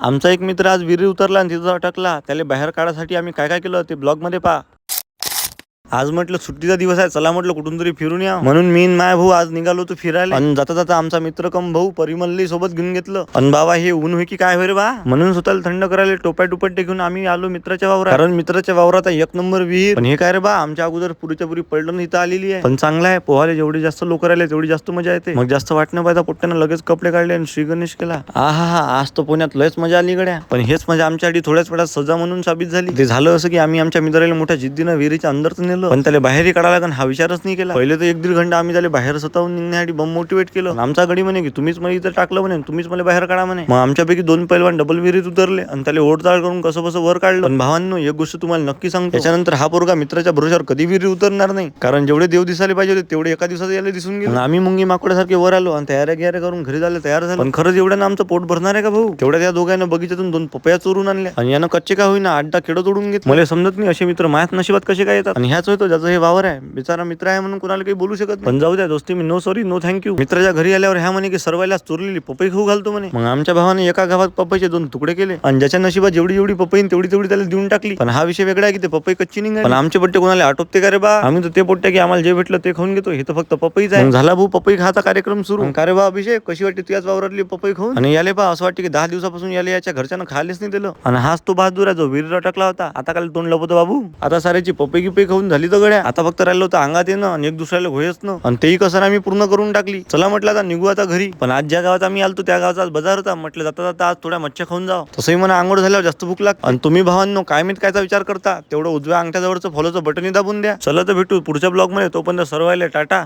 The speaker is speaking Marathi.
आमचा एक मित्र आज विहिरी उतरला आणि तिथं अटकला. त्याला बाहेर काढायसाठी आम्ही काय काय केलं ते ब्लॉग मध्ये पहा. आज म्हटलं सुट्टीचा दिवस आहे, चला म्हटलं कुठून तरी फिरून या. म्हणून मी माय भाऊ आज निघालो होतो फिरायला. आणि जाता जाता आमचा मित्र कम भाऊ परिमलली सोबत घेऊन घेतलं. आणि बाबा हे ऊन होई की काय होय रे बा, म्हणून स्वतःला थंड करायला टोप्या टुपट्टे घेऊन आम्ही आलो मित्राच्या वावरात. कारण मित्राच्या वावरात एक नंबर विहीर. पण हे काय रे बा, आमच्या अगोदर पुरीच्या पुरी पलटून इथं आलेली आहे. पण चांगला आहे, पोहायला जेवढे जास्त लोक राहिले तेवढी जास्त मजा येते. मग जास्त वाटणं पाहिजे पोट्ट्यानं लगेच कपडे काढले आणि श्री गणेश केला. हा आज तो पुण्यात लयच मजा आली गड्या. पण हेच मजा आमच्यासाठी थोड्याच वेळात सजा म्हणून साबित झाली. ते झालं असं की आम्ही आमच्या मित्राला मोठ्या जिद्दीनं विहिरीच्या अंदरच नेलं, पण त्याला बाहेर काढायला हा विचारच नाही केला. पहिले तर 1-1.5 घंटा आम्ही त्याला बाहेर स्वतःहून निघण्यासाठी बम मोटिवेट केलं. आमचा गडी म्हणे की तुम्हीच मला इथं टाकलं म्हणे, तुम्हीच मला बाहेर काढा म्हणे. मग आमच्यापैकी 2 पैलवान डबल विहिरीत उतरले आणि त्याला ओढताळ करून कसं बसं वर काढलं. पण भावांनो एक गोष्ट तुम्हाला नक्की सांगतो, त्याच्यानंतर हा पोरगा मित्राच्या भरोशावर कधी विहिरी उतरणार नाही. कारण जेवढे देव दिसायला पाहिजे होते तेवढे एका दिवसात यायला दिसून गेले. आम्ही मुंगी माकोड्यासारखे वर आलो आणि तयाऱ्या करून घरी झाले तयार झालं. पण खरंच एवढ्या ना आमचं पोट भरणार आहे का भाऊ? तेवढ्या त्या दोघांना बगीच्यातून 2 पपया चोरून आणल्या आणि यानं कच्चे का होईना 8-10 केडं तोडून घेतले. मला समजत नाही असे मित्र माझ्याच नशिबात कसे काय येतात. आणि ह्याच होतो ज्याचं हे वावर आहे, बिचारा मित्र आहे म्हणून कुणाला काही बोलू शकत नाही. पण जाऊ द्या दोस्ती, मी नो सॉरी नो थँक्यू. मित्राच्या घरी आल्यावर ह्या म्हणे की सर्वांना चोरलेली पपई खाऊ घालतो म्हणे. मग आमच्या भावाने एका गावात पपईचे 2 तुकडे केले आणि ज्याच्या नशिबात जेवढी पपई तेवढी त्याला देऊन टाकली. पण हा विषय वेगळा आहे की ते पपई कच्ची निघाली. पण आमचे पट्टे कोणाला आटोपते का रे बा? आम्ही तर ते पट्टे की आम्हाला जे भेटलं ते खाऊन घेतो. हे तर फक्त पपईच आहे. झाला भाऊ पपई खायचा कार्यक्रम सुरू. का रे बा अभिषेक, कशी वाटते तुझ्याच वावरातली पपई खाऊन? आणि याले पा असं वाटते की 10 दिवसापासून याले याच्या घरच्यानं खायलाच नाही दिलं. आणि हाच तो बहादूर आहे जो विहिरीत अटकला होता. आता काल तोंड लपवतो बाबू. आता साऱ्याची पपई गिपई खाऊन झाली तर गड्या. आता फक्त राहिलं होतं अंगात येणं आणि एक दुसऱ्याला घोयच न. आणि तेही कसं आम्ही पूर्ण करून टाकली. चला म्हटलं आता निघू आता घरी. पण आज ज्या गावात आम्ही आलतो त्या गावाचा बाजार होता. म्हटलं जाता जाता आज थोड्या मच्छ्या खाऊन जाव. तसंही मला आंघोळ झाल्यावर जास्त भूक लागते. आणि तुम्ही भावांनो काय माहित कायचा विचार करता, तेवढं उजव्या अंगठ्याजवळचं फॉलोचं बटन दाबून द्या. चला तर भेटू पुढच्या ब्लॉग मध्ये. तोपर्यंत सर्वांना टाटा.